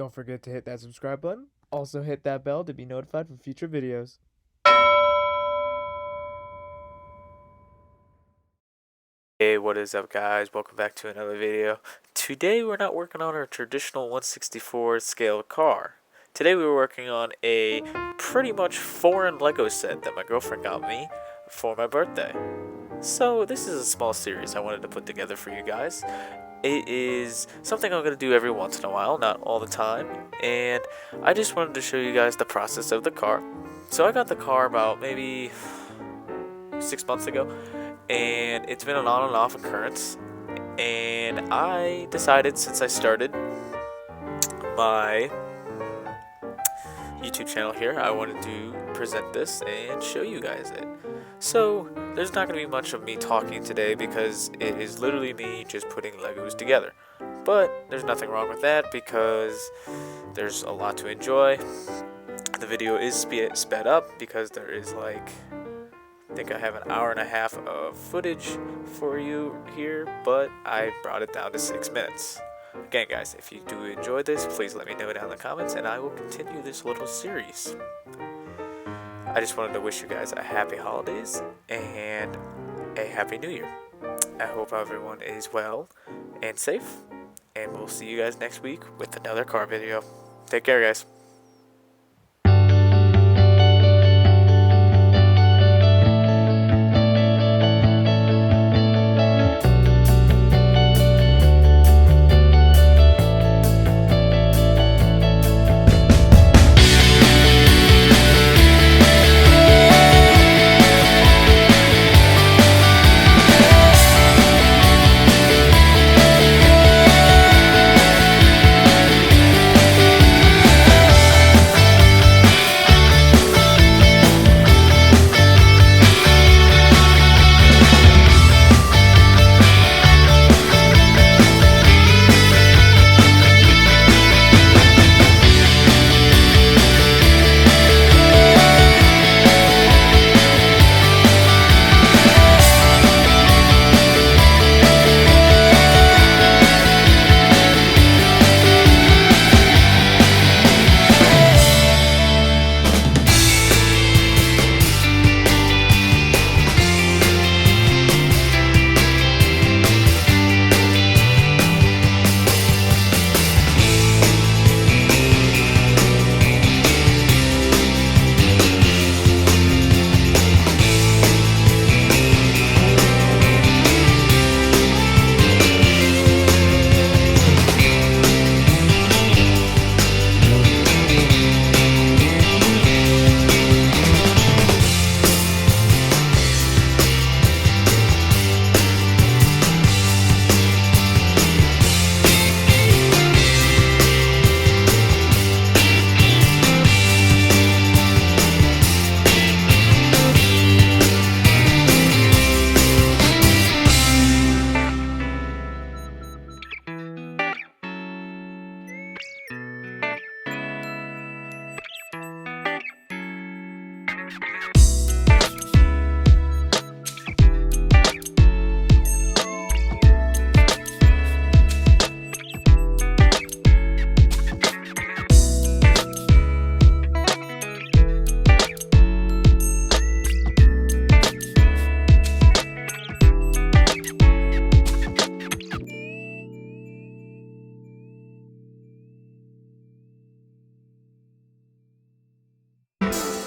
Don't forget to hit that subscribe button. Also hit that bell to be notified for future videos. Hey, what is up guys? Welcome back to another video. Today we're not working on our traditional 1/64 scale car. Today we were working on a pretty much foreign Lego set that my girlfriend got me for my birthday. So this is a small series I wanted to put together for you guys. It is something I'm going to do every once in a while, not all the time, and I just wanted to show you guys the process of the car. So I got the car about maybe 6 months ago, and it's been an on and off occurrence, and I decided since I started my YouTube channel here, I wanted to present this and show you guys it. So there's not going to be much of me talking today because it is literally me just putting Legos together. But there's nothing wrong with that because there's a lot to enjoy. The video is sped up because there is I think I have an hour and a half of footage for you here, but I brought it down to 6 minutes. Again guys, if you do enjoy this, please let me know down in the comments and I will continue this little series. I just wanted to wish you guys a happy holidays and a happy new year. I hope everyone is well and safe, and we'll see you guys next week with another car video. Take care guys.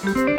Thank